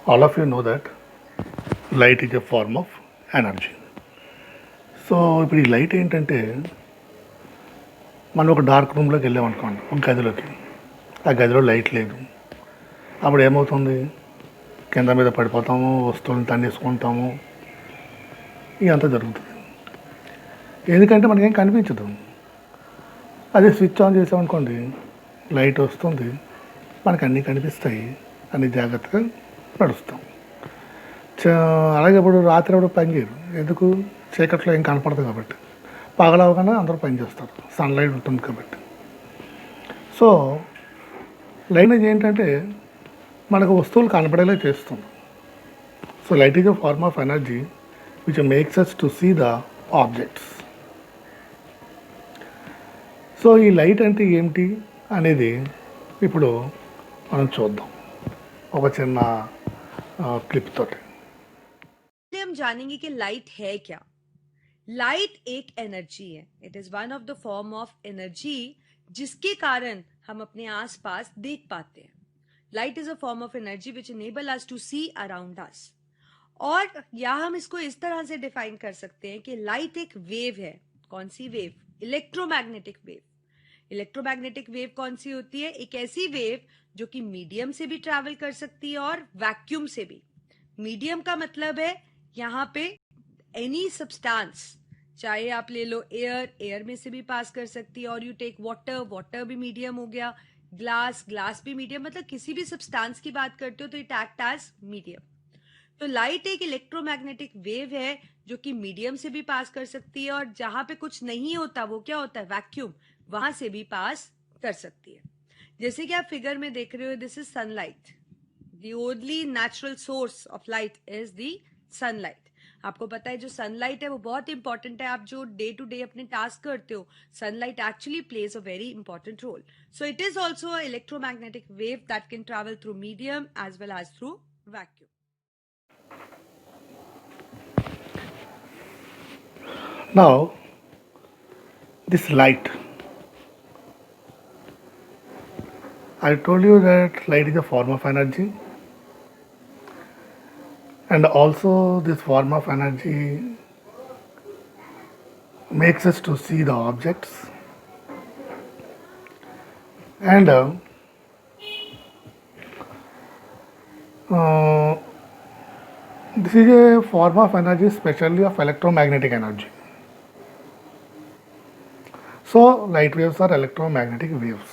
All of you know that light is a form of energy. So ఇప్పుడు ఈ light ఏంటంటే మనం ఒక డార్క్ రూమ్లోకి వెళ్ళామనుకోండి, ఒక గదిలోకి. ఆ గదిలో లైట్ లేదు. అప్పుడు ఏమవుతుంది? కింద మీద పడిపోతాము, వస్తువులను తన్నేసుకుంటాము, ఇదంతా జరుగుతుంది. ఎందుకంటే మనకేం కనిపించదు. అదే స్విచ్ ఆన్ చేసామనుకోండి, లైట్ వస్తుంది, మనకు అన్నీ కనిపిస్తాయి, అన్ని జాగ్రత్తగా నడుస్తాం. అలాగే ఇప్పుడు రాత్రి ఎవరు పని చేయరు, ఎందుకు? చీకట్లో ఏం కనపడదు కాబట్టి. పగలవగానే అందరూ పని చేస్తారు, సన్లైట్ ఉంటుంది కాబట్టి. సో లైట్ ఏంటంటే మనకు వస్తువులు కనపడేలా చేస్తుంది. So light is a form of energy which makes us to see the objects. So ఈ లైట్ అంటే ఏమిటి అనేది ఇప్పుడు మనం చూద్దాం ఒక చిన్న క్లిప్ తోటి. हम जानेंगे कि लाइट है क्या. लाइट एक एनर्जी है. It is one of the form of energy जिसके कारण हम अपने आसपास देख पाते हैं. Light is a form of energy which enable us to see around us. और या हम इसको इस तरह से डिफाइन कर सकते हैं कि लाइट एक वेव है. कौन सी wave? Electromagnetic wave. Electromagnetic wave कौन सी होती है? एक ऐसी वेव जो कि मीडियम से भी ट्रैवल कर सकती है और वैक्यूम से भी. मीडियम का मतलब है यहाँ पे एनी सब्सटेंस, चाहे आप ले लो एयर, एयर में से भी पास कर सकती है. और यू टेक वाटर, वाटर भी मीडियम हो गया. ग्लास, ग्लास भी मीडियम. मतलब किसी भी सब्सटेंस की बात करते हो तो इट एक्ट एज मीडियम. तो लाइट एक इलेक्ट्रोमैग्नेटिक वेव है जो कि मीडियम से भी पास कर सकती है, और जहां पे कुछ नहीं होता वो क्या होता है? वैक्यूम. वहां से भी पास कर सकती है. जैसे कि आप फिगर में देख रहे हो, this is sunlight. The only natural source of light is the sunlight. आपको पता है जो सनलाइट है वो बहुत इंपॉर्टेंट है. आप जो डे टू डे अपने टास्क करते हो, sunlight actually plays a very important role. So it is also electromagnetic wave that can travel through medium as well as through vacuum. Now this light, I told you that light is a form of energy, and also this form of energy makes us to see the objects, and this is a form of energy, especially of electromagnetic energy. So light waves are electromagnetic waves.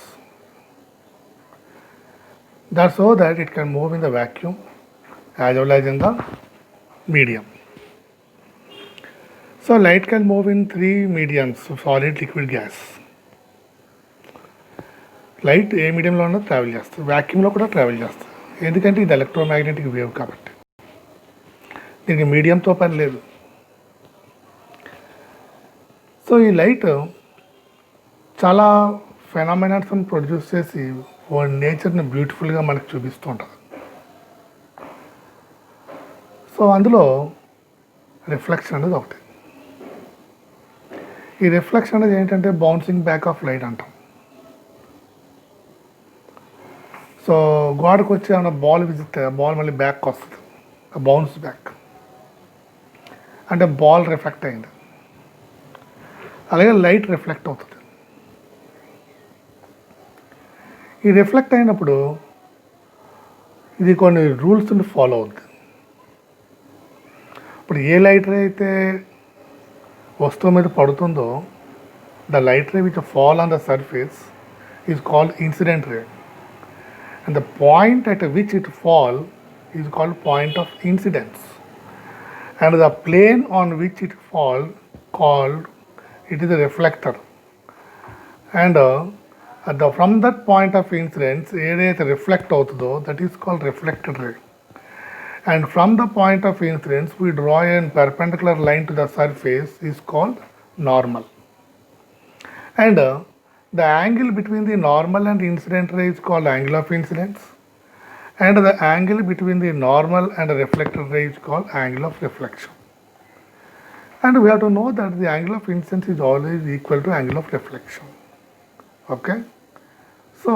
That's so that it can move in the vacuum as well as in the medium. So light can move in three mediums: solid, liquid, gas. Light ఏ మీడియంలోనూ travel చేస్తుంది, వ్యాక్యూమ్లో కూడా travel చేస్తుంది. ఎందుకంటే ఇది electromagnetic wave కాబట్టి. దీనికి మీడియంతో పని లేదు. సో ఈ లైట్ చాలా ఫెనామినాస్ని ప్రొడ్యూస్ చేసి నేచర్ని బ్యూటిఫుల్గా మనకు చూపిస్తూ ఉంటుంది. సో అందులో రిఫ్లెక్షన్ అనేది ఒకటి. ఈ రిఫ్లెక్షన్ అనేది ఏంటంటే బౌన్సింగ్ బ్యాక్ ఆఫ్ లైట్ అంటాం. సో గోడకు వచ్చి ఏమైనా బాల్ విజితే బాల్ మళ్ళీ బ్యాక్ వస్తుంది, బౌన్స్ బ్యాక్ అంటే బాల్ రిఫ్లెక్ట్ అయింది. అలాగే లైట్ రిఫ్లెక్ట్ అవుతుంది. ఈ రిఫ్లెక్ట్ అయినప్పుడు ఇది కొన్ని రూల్స్ని ఫాలో అవుతుంది. ఇప్పుడు ఏ లైట్ రే అయితే వస్తువు మీద పడుతుందో, the light ray which fall on the surface is called incident ray, and the point at which it fall is called point of incidence, and the plane on which it fall called it is a reflector, and from that point of incidence ఏదైతే reflect అవుతుందో that is called reflected ray, and from the point of incidence we draw a perpendicular line to the surface is called normal, and the angle between the normal and incident ray is called angle of incidence, and the angle between the normal and the reflected ray is called angle of reflection. And we have to know that the angle of incidence is always equal to angle of reflection. Okay, so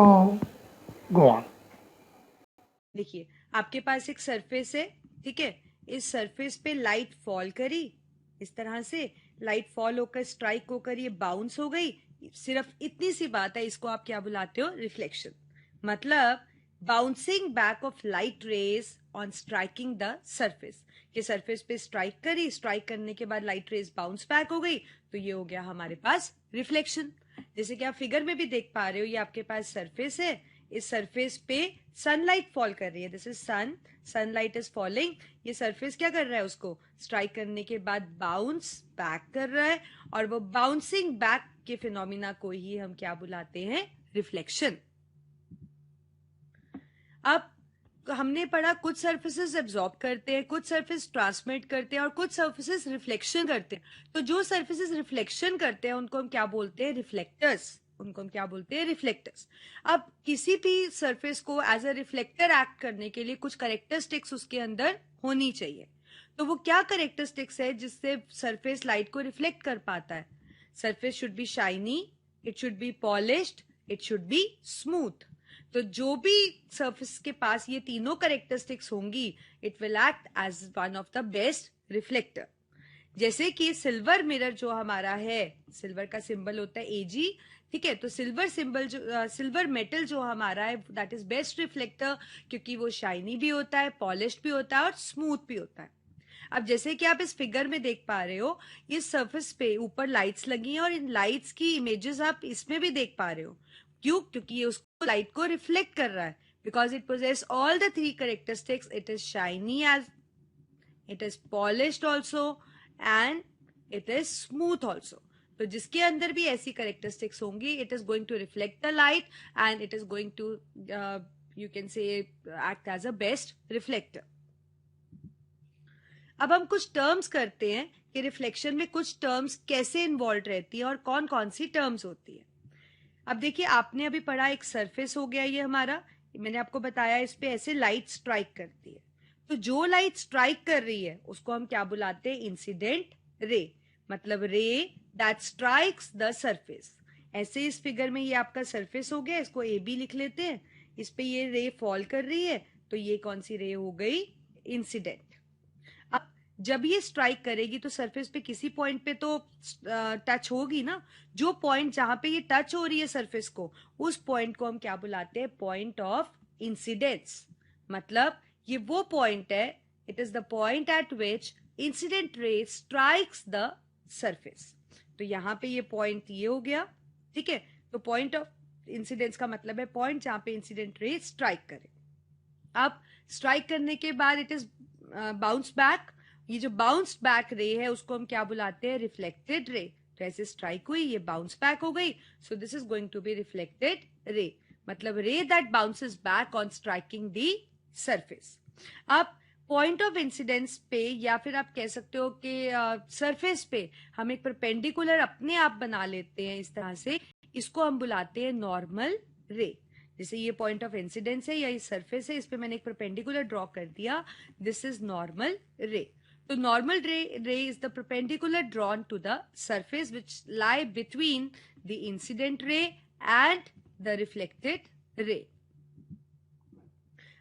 go on. देखिए आपके पास एक surface है, ठीक है, इस surface पे light fall करी, इस तरह से लाइट फॉल होकर स्ट्राइक होकर ये बाउंस हो गई। सिर्फ इतनी सी बात है, इसको आप क्या बुलाते हो? रिफ्लेक्शन। मतलब bouncing back of light rays on striking the surface. ये सरफेस पे स्ट्राइक करी, स्ट्राइक करने के बाद लाइट रेज बाउंस बैक हो गई, तो ये हो गया हमारे पास रिफ्लेक्शन। जैसे कि आप फिगर में भी देख पा रहे हो, ये आपके पास सरफेस है, इस सरफेस पे सनलाइट फॉल कर रही है, this is sun, sunlight is falling. ये सरफेस क्या कर रहा है? उसको स्ट्राइक करने के बाद बाउंस बैक कर रहा है, और वो बाउंसिंग बैक के फिनोमिना को ही हम क्या बुलाते हैं? रिफ्लेक्शन। अब हमने पढ़ा कुछ सर्फेसेस एब्जॉर्ब करते हैं, कुछ सर्फेस ट्रांसमिट करते हैं, और कुछ सर्फेसेस रिफ्लेक्शन करते हैं। तो जो सर्फेसेस रिफ्लेक्शन करते हैं उनको हम क्या बोलते हैं? रिफ्लेक्टर्स। उनको हम क्या बोलते हैं? रिफ्लेक्टर्स। अब किसी भी सरफेस को एज अ रिफ्लेक्टर एक्ट करने के लिए कुछ कैरेक्टरिस्टिक्स उसके अंदर होनी चाहिए। तो वो क्या कैरेक्टरिस्टिक्स है जिससे सरफेस लाइट को रिफ्लेक्ट कर पाता है? Surface should be shiny, it should be polished, it should be smooth. तो जो भी सरफेस के पास ये तीनों कैरेक्टरिस्टिक्स होंगी, it will act as one of the best reflector. जैसे कि सिल्वर मिरर जो हमारा है, सिल्वर का सिंबल होता है Ag, ठीक है, तो सिल्वर सिंबल जो सिल्वर मेटल जो हमारा है, दैट इज बेस्ट रिफ्लेक्टर, क्योंकि वो शाइनी भी होता है, पॉलिश्ड भी होता है और स्मूथ भी होता है। अब जैसे कि आप इस फिगर में देख पा रहे हो, इस सरफेस पे ऊपर लाइट्स लगी हैं, और इन लाइट्स की इमेजेस आप इसमें भी देख पा रहे हो। क्यों? क्योंकि ये उसको लाइट को रिफ्लेक्ट कर रहा है, because it possess all the three characteristics. It is shiny, as it is polished also, and it is smooth also. तो जिसके अंदर भी ऐसी कैरेक्टरिस्टिक्स होंगी, it is going to reflect the light, and it is going to you can say act as a best reflector. अब हम कुछ terms करते हैं कि रिफ्लेक्शन में कुछ टर्म्स कैसे इन्वॉल्व रहती है और कौन कौन सी टर्म्स होती है। अब देखिए, आपने अभी पढ़ा एक सरफेस हो गया ये हमारा, मैंने आपको बताया इस पे ऐसे लाइट स्ट्राइक करती है। तो जो लाइट स्ट्राइक कर रही है उसको हम क्या बुलाते हैं? Incident ray. मतलब ray that strikes the surface. ऐसे इस फिगर में ये आपका सरफेस हो गया, इसको ए बी लिख लेते हैं। इस पे ये रे फॉल कर रही है, तो ये कौन सी रे हो गई? इंसिडेंट। अब जब ये स्ट्राइक करेगी तो सरफेस पे किसी पॉइंट पे तो टच होगी ना। जो पॉइंट जहां पे ये टच हो रही है सरफेस को, उस पॉइंट को हम क्या बुलाते हैं? Point of incidence. मतलब ये वो पॉइंट है, it is the point eight which incident ray strikes the surface. तो यहाँ पे ये पॉइंट ये हो गया, ठीक है। तो पॉइंट ऑफ इंसिडेंस का मतलब है पॉइंट जहां पे इंसिडेंट रे स्ट्राइक करे। अब स्ट्राइक करने के बाद इट इज बाउंस बैक। ये जो बाउंस बैक रे है उसको हम क्या बुलाते हैं? Reflected ray. तो ऐसे स्ट्राइक हुई, ये बाउंस बैक हो गई, so this is going to be reflected ray. मतलब ray that bounces back on striking the surface. अब पॉइंट ऑफ इंसिडेंस पे, या फिर आप कह सकते हो कि सरफेस पे हम एक परपेंडिकुलर अपने आप बना लेते हैं इस तरह से, इसको हम बुलाते हैं नॉर्मल रे। जैसे ये पॉइंट ऑफ इंसिडेंस है या ये सरफेस है, इस पे मैंने एक परपेंडिकुलर ड्रॉ कर दिया, दिस इज नॉर्मल रे। तो normal ray is the perpendicular drawn to the surface which lie between the incident ray and the reflected ray.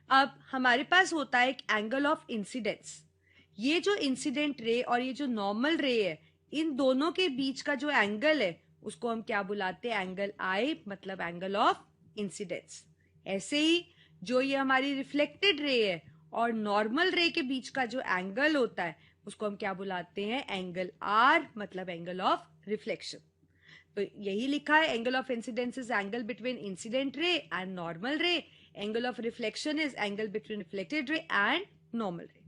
अब हमारे पास होता है एक एंगल ऑफ इंसिडेंस। ये जो इंसिडेंट रे और ये जो नॉर्मल रे है, इन दोनों के बीच का जो एंगल है उसको हम क्या बुलाते हैं? एंगल आई, मतलब एंगल ऑफ इंसिडेंस। ऐसे ही जो ये हमारी रिफ्लेक्टेड रे है और नॉर्मल रे के बीच का जो एंगल होता है उसको हम क्या बुलाते हैं? एंगल आर, मतलब एंगल ऑफ रिफ्लेक्शन। तो यही लिखा है, angle of incidence is angle between incident ray and normal ray, angle of reflection is angle between reflected ray and normal ray.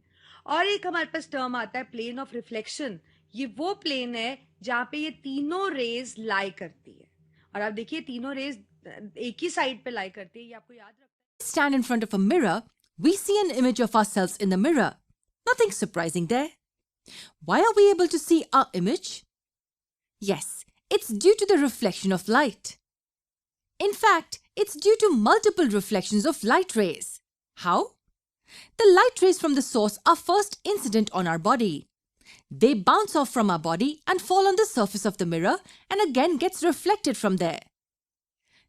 और एक हमारे पास टर्म आता है प्लेन ऑफ रिफ्लेक्शन। ये वो प्लेन है जहां पे ये तीनों रेज लाई करती है, और आप देखिए तीनों रेज एक ही साइड पे लाई करती है, ये आपको याद रखना है। Stand in front of a mirror, we see an image of ourselves in the mirror. Nothing surprising there. Why are we able to see our image? Yes, it's due to the reflection of light. In fact, it's due to multiple reflections of light rays. How? The light rays from the source are first incident on our body. They bounce off from our body and fall on the surface of the mirror and again gets reflected from there.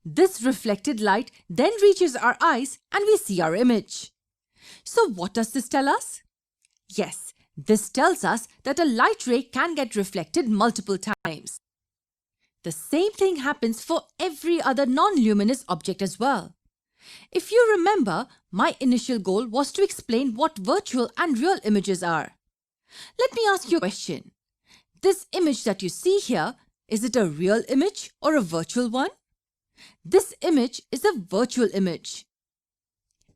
This reflected light then reaches our eyes and we see our image. So what does this tell us? Yes, this tells us that a light ray can get reflected multiple times. The same thing happens for every other non-luminous object as well. If you remember, my initial goal was to explain what virtual and real images are. Let me ask you a question. This image that you see here, is it a real image or a virtual one? This image is a virtual image.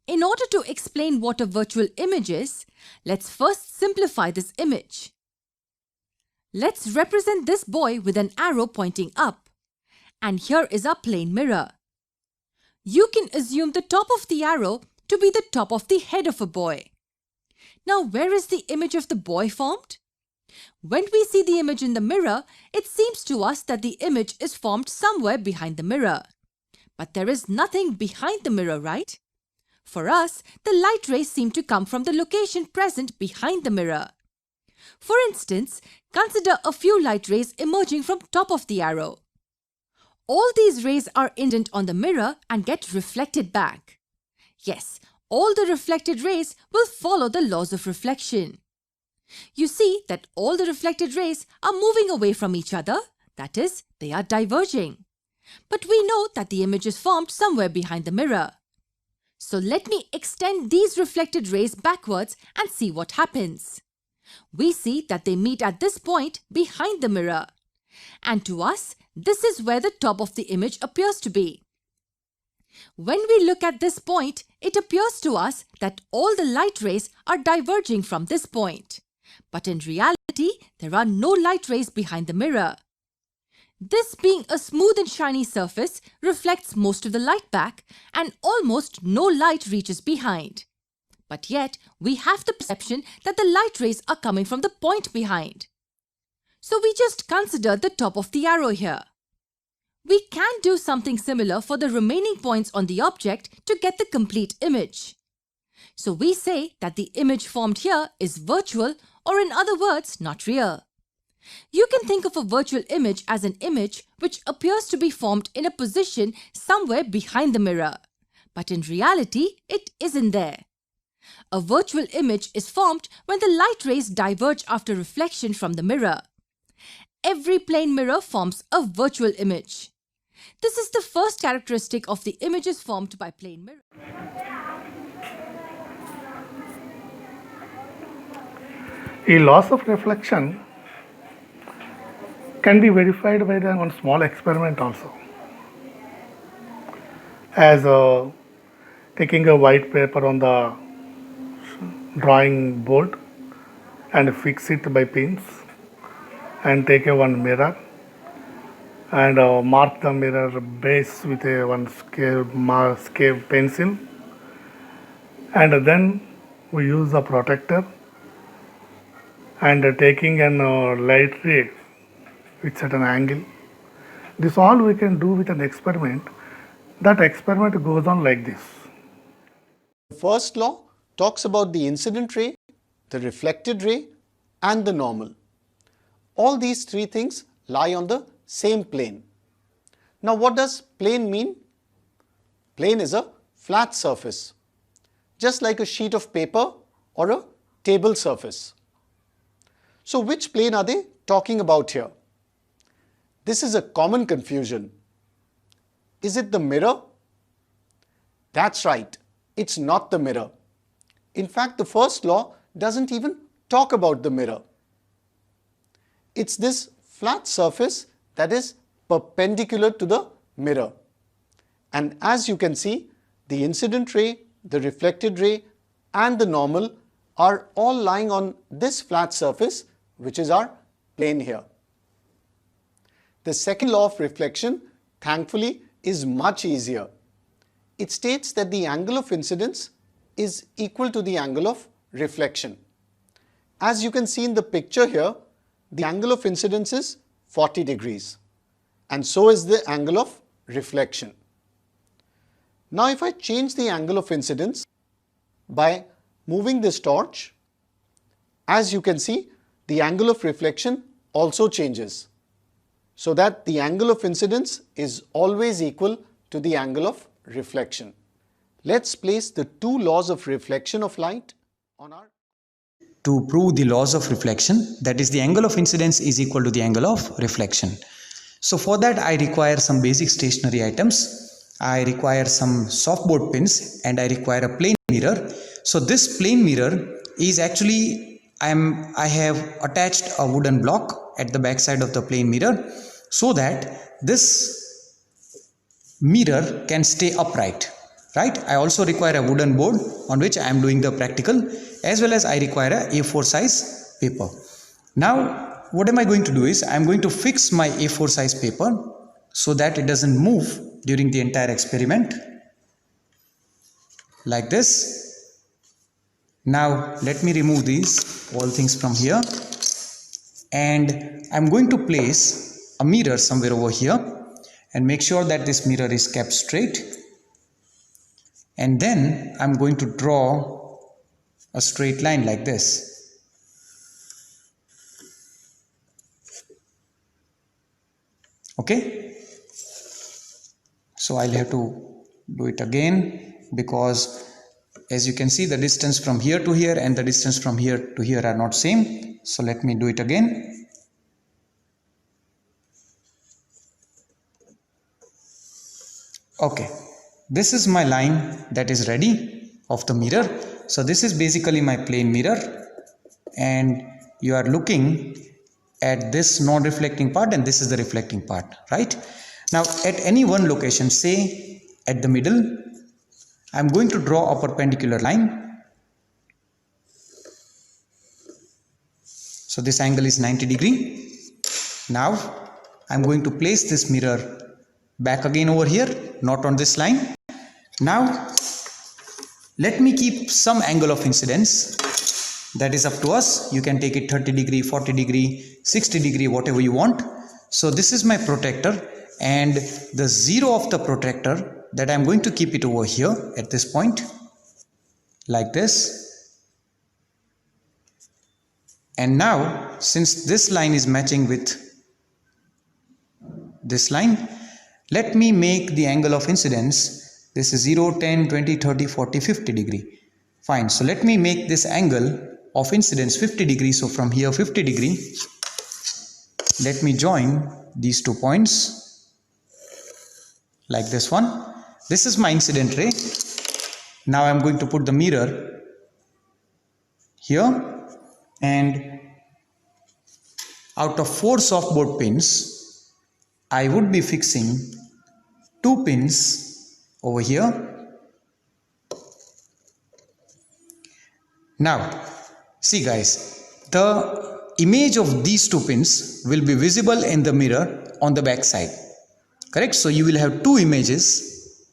In order to explain what a virtual image is, let's first simplify this image. Let's represent this boy with an arrow pointing up. And here is our plane mirror. You can assume the top of the arrow to be the top of the head of a boy. Now, where is the image of the boy formed? When we see the image in the mirror, it seems to us that the image is formed somewhere behind the mirror. But there is nothing behind the mirror, right? For us, the light rays seem to come from the location present behind the mirror. For instance, consider a few light rays emerging from top of the arrow. All these rays are incident on the mirror and get reflected back. Yes, all the reflected rays will follow the laws of reflection. You see that all the reflected rays are moving away from each other, that is, they are diverging. But we know that the image is formed somewhere behind the mirror. So let me extend these reflected rays backwards and see what happens. We see that they meet at this point behind the mirror. And to us, this is where the top of the image appears to be. When we look at this point, it appears to us that all the light rays are diverging from this point. But in reality, there are no light rays behind the mirror. This being a smooth and shiny surface reflects most of the light back and almost no light reaches behind. But yet, we have the perception that the light rays are coming from the point behind. So we just consider the top of the arrow here. We can do something similar for the remaining points on the object to get the complete image. So we say that the image formed here is virtual, or in other words, not real. You can think of a virtual image as an image which appears to be formed in a position somewhere behind the mirror. But in reality, it isn't there. A virtual image is formed when the light rays diverge after reflection from the mirror. Every plane mirror forms a virtual image. This is the first characteristic of the images formed by plane mirror. A loss of reflection can be verified by one small experiment also. As taking a white paper on the drawing board and fix it by pins, and take one mirror and mark the mirror base with one scale pencil, and then we use the protector and taking an light ray with certain angle. This all we can do with an experiment. That experiment goes on like this. The first law talks about the incident ray, the reflected ray, and the normal. All these three things lie on the same plane. Now, what does plane mean? Plane is a flat surface, just like a sheet of paper or a table surface. So, which plane are they talking about here? This is a common confusion. Is it the mirror? That's right, it's not the mirror. In fact, the first law doesn't even talk about the mirror. It's this flat surface that is perpendicular to the mirror. And as you can see, the incident ray, the reflected ray, and the normal are all lying on this flat surface, which is our plane here. The second law of reflection, thankfully, is much easier. It states that the angle of incidence is equal to the angle of reflection. As you can see in the picture here, the angle of incidence is 40 degrees, and so is the angle of reflection. Now, if I change the angle of incidence by moving this torch, as you can see, the angle of reflection also changes, so that the angle of incidence is always equal to the angle of reflection. Let's place the two laws of reflection of light on our. To prove the laws of reflection, that is the angle of incidence is equal to the angle of reflection. So for that I require some basic stationary items. I require some softboard pins and I require a plane mirror. So this plane mirror is actually I have attached a wooden block at the back side of the plane mirror so that this mirror can stay upright, right? I also require a wooden board on which I am doing the practical, as well as I require a A4 size paper. Now what am I going to do is I am going to fix my A4 size paper so that it doesn't move during the entire experiment, like this. Now let me remove these all things from here, and I'm going to place a mirror somewhere over here and make sure that this mirror is kept straight, and then I'm going to draw a straight line like this. Okay, so I'll have to do it again because as you can see the distance from here to here and the distance from here to here are not same. So let me do it again. Okay, this is my line that is ready of the mirror. So this is basically my plane mirror, and you are looking at this non-reflecting part and this is the reflecting part, right? Now at any one location, say at the middle, I'm going to draw a perpendicular line. So this angle is 90 degrees. Now I'm going to place this mirror back again over here, not on this line. Now let me keep some angle of incidence. That is up to us. You can take it 30 degree, 40 degree, 60 degree, whatever you want. So this is my protractor, and the zero of the protractor that I'm going to keep it over here at this point, like this. And now since this line is matching with this line, let me make the angle of incidence. This is 0, 10, 20, 30, 40, 50 degree. Fine. So let me make this angle of incidence 50 degrees. So from here 50 degree, let me join these 2 points like this one. This is my incident ray. Now I'm going to put the mirror here, and out of 4 softboard pins I would be fixing 2 pins over here. Now see guys, the image of these 2 pins will be visible in the mirror on the back side, correct? So you will have 2 images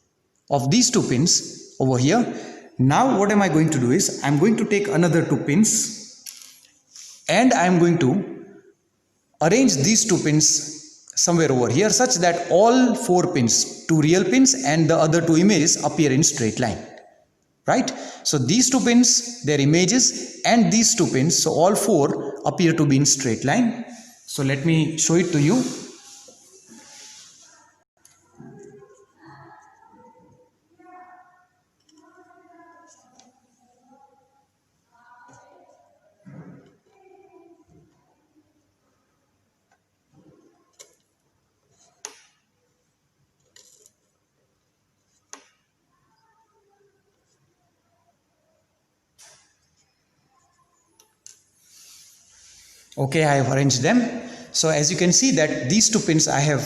of these 2 pins over here. Now what am I going to do is I'm going to take another 2 pins and I'm going to arrange these 2 pins somewhere over here such that all 4 pins, 2 real pins and the other 2 images appear in straight line, right? So these 2 pins, their images, and these 2 pins, so all 4 appear to be in straight line. So let me show it to you. Okay, I have arranged them. So as you can see that these 2 pins I have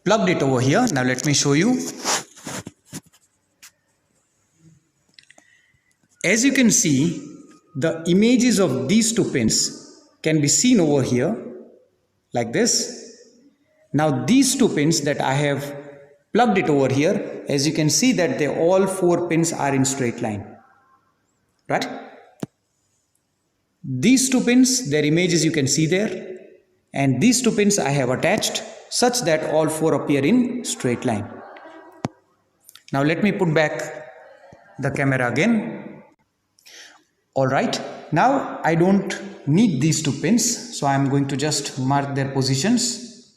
plugged it over here. Now let me show you. As you can see, the images of these 2 pins can be seen over here like this. Now these 2 pins that I have plugged it over here, as you can see that they all 4 pins are in straight line, right? These 2 pins, their images you can see there, and these 2 pins I have attached such that all 4 appear in straight line. Now let me put back the camera again. Alright, now I don't need these 2 pins, so I am going to just mark their positions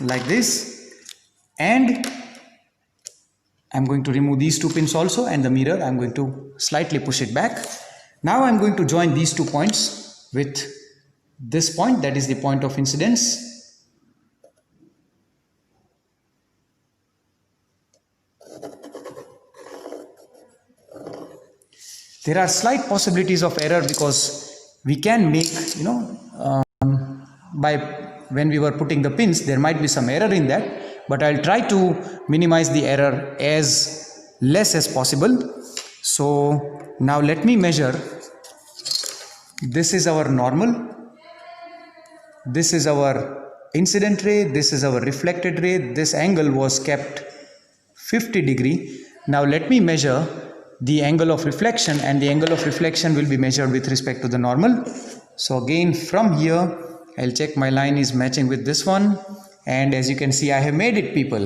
like this, and I'm going to remove these two pins also, and the mirror I'm going to slightly push it back. Now I'm going to join these 2 points with this point, that is the point of incidence. There are slight possibilities of error because we can make, by when we were putting the pins, there might be some error in that, but I'll try to minimize the error as less as possible. So now let me measure. This is our normal, this is our incident ray, this is our reflected ray. This angle was kept 50 degree. Now let me measure the angle of reflection, and the angle of reflection will be measured with respect to the normal. So again, from here I'll check my line is matching with this one, and as you can see, I have made it, people.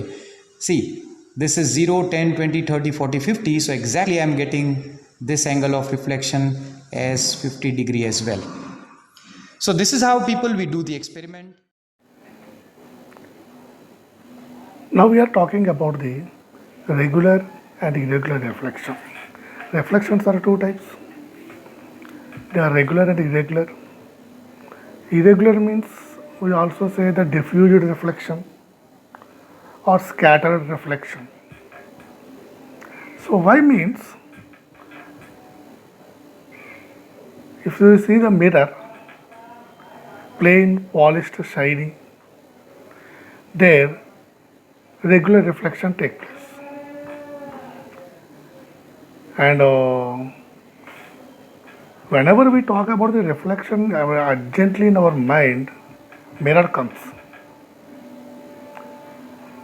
See, this is 0, 10, 20, 30, 40, 50. So exactly I'm getting this angle of reflection as 50 degree as well. So this is how, people, we do the experiment. Now we are talking about the regular and irregular reflection. Reflections are 2 types. They are regular and irregular. Irregular means we also say the diffused reflection or scattered reflection. So why means, if you see the mirror, plain, polished, shiny, there regular reflection takes place. And whenever we talk about the reflection, urgently in our mind, mirror comes.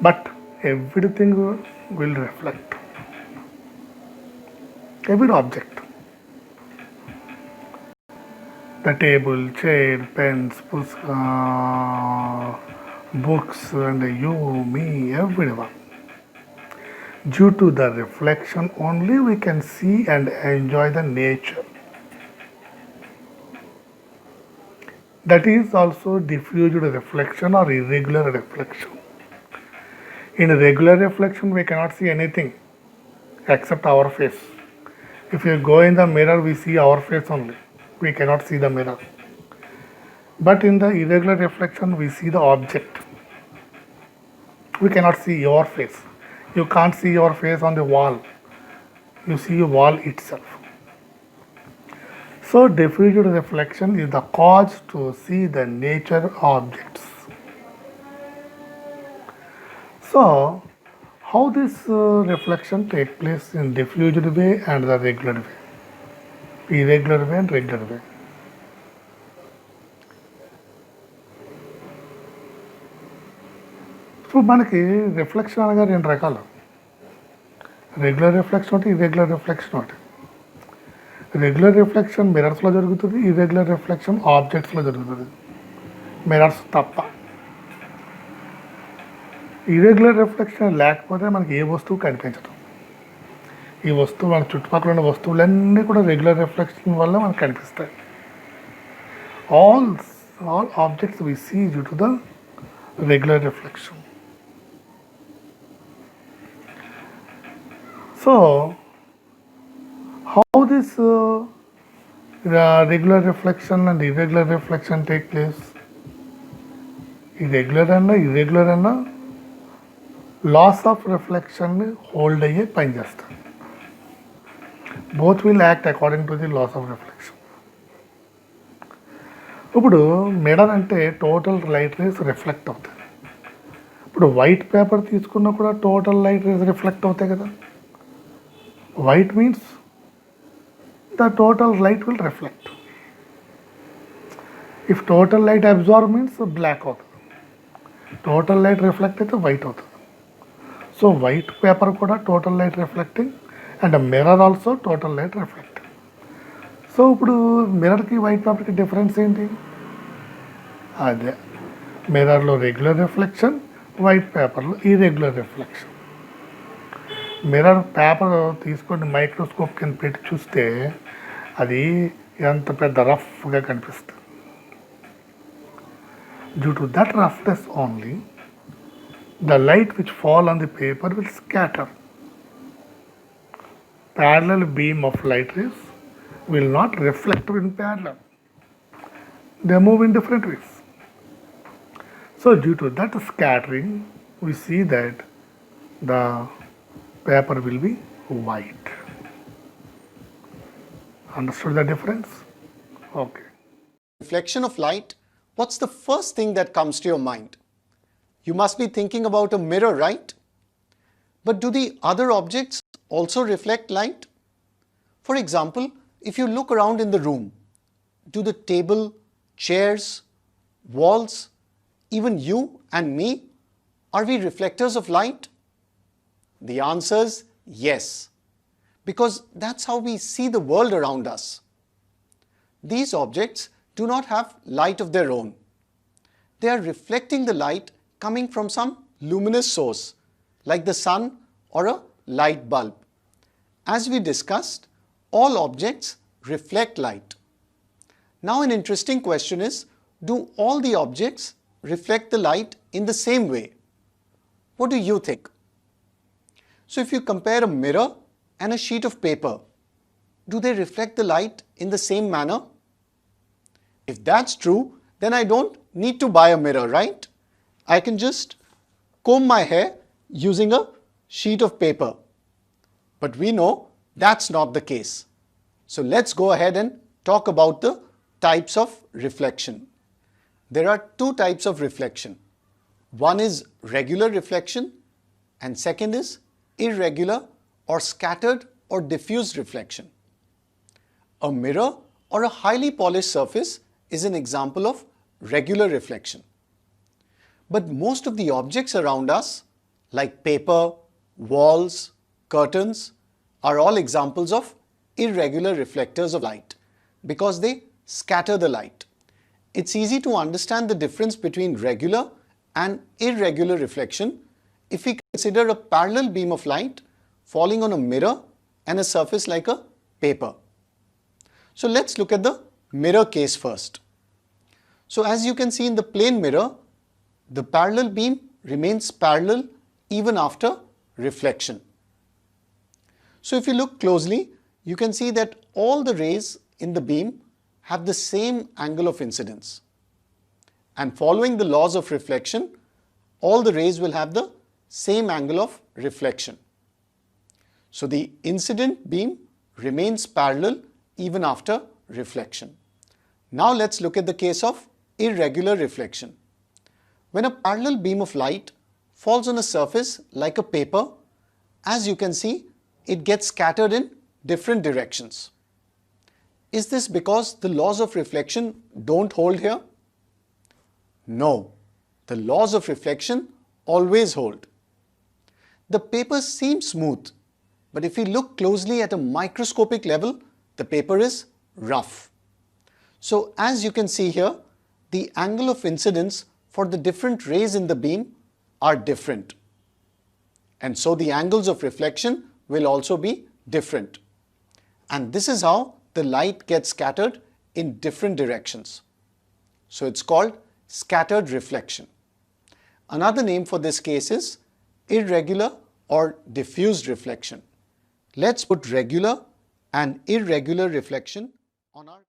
But everything will reflect. Every object. The table, chair, pens, books, and you, me, everyone. Due to the reflection only we can see and enjoy the nature. That is also diffused reflection or irregular reflection. In regular reflection we cannot see anything except our face. If you go in the mirror, we see our face only. We cannot see the mirror. But in the irregular reflection we see the object. We cannot see your face. You can't see your face on the wall. You see the wall itself. So diffused reflection is the cause to see the nature objects. So how this reflection take place in diffused way and the regular way, irregular way and regular way. ఇప్పుడు మనకి reflection అనగా 2 రకాలు. Regular reflection ఒకటి, irregular reflection ఒకటి. Regular reflection మిరర్స్లో జరుగుతుంది, irregular reflection ఆబ్జెక్ట్స్లో జరుగుతుంది, mirrors తప్ప. Irregular reflection లేకపోతే మనకి ఏ వస్తువు కనిపించదు. ఈ వస్తువు మన చుట్టుపక్కల ఉన్న వస్తువులన్నీ కూడా రెగ్యులర్ రిఫ్లెక్షన్ వల్ల మనకు కనిపిస్తాయి. All objects we see due to the regular reflection. So, how this regular reflection and irregular reflection take place? Irregular and loss of reflection hold అయ్యే పని చేస్తారు. Both will act according to the loss of reflection. ఇప్పుడు mirror అంటే total light race reflect అవుతాయి. ఇప్పుడు white paper తీసుకున్నా కూడా total light race reflect అవుతాయి కదా. White means the total light will reflect. If total light absorb means black అవుతుంది. Total light reflect అయితే white అవుతుంది. So white paper కూడా total light reflecting and a mirror also total light reflecting. So ఇప్పుడు మిర్రర్కి white పేపర్కి difference ఏంటి? అదే మిర్రర్లో regular reflection, white పేపర్లో ఇర్రెగ్యులర్ రిఫ్లెక్షన్. మిర్రర్ పేపర్ తీసుకొని మైక్రోస్కోప్ కింద పెట్టి చూస్తే అది ఎంత పెద్ద రఫ్గా కనిపిస్తుంది. Due to that roughness only the light which fall on the paper will scatter. parallel beam of light rays will not reflect in parallel. They move in different ways. So due to that scattering, we see that the paper will be white. Understood the difference? Okay. Reflection of light, what's the first thing that comes to your mind? You must be thinking about a mirror, right? But do the other objects also reflect light? For example, if you look around in the room, do the table, chairs, walls, even you and me, are we reflectors of light? The answer is yes, because that's how we see the world around us. These objects do not have light of their own. They are reflecting the light coming from some luminous source, like the sun or a light bulb. As we discussed, all objects reflect light. Now an interesting question is, do all the objects reflect the light in the same way? What do you think? So if you compare a mirror and a sheet of paper, do they reflect the light in the same manner? If that's true, then I don't need to buy a mirror, right? I can just comb my hair using a sheet of paper. But we know that's not the case. So let's go ahead and talk about the types of reflection. There are two types of reflection. One is regular reflection and second is irregular or scattered or diffused reflection. A mirror or a highly polished surface is an example of regular reflection. But most of the objects around us, like paper, walls, curtains, are all examples of irregular reflectors of light because they scatter the light. It's easy to understand the difference between regular and irregular reflection if we consider a parallel beam of light falling on a mirror and a surface like a paper. So let's look at the mirror case first. So as you can see in the plane mirror, the parallel beam remains parallel even after reflection. So if you look closely, you can see that all the rays in the beam have the same angle of incidence. And following the laws of reflection, all the rays will have the same angle of reflection. So the incident beam remains parallel even after reflection. Now let's look at the case of irregular reflection. When a parallel beam of light falls on a surface like a paper, as you can see, it gets scattered in different directions. Is this because the laws of reflection don't hold here? No, the laws of reflection always hold. The paper seems smooth, but if we look closely at a microscopic level, the paper is rough. So as you can see here, the angle of incidence for the different rays in the beam are different. And so the angles of reflection will also be different. And this is how the light gets scattered in different directions. So it's called scattered reflection. Another name for this case is irregular or diffused reflection. Let's put regular and irregular reflection on our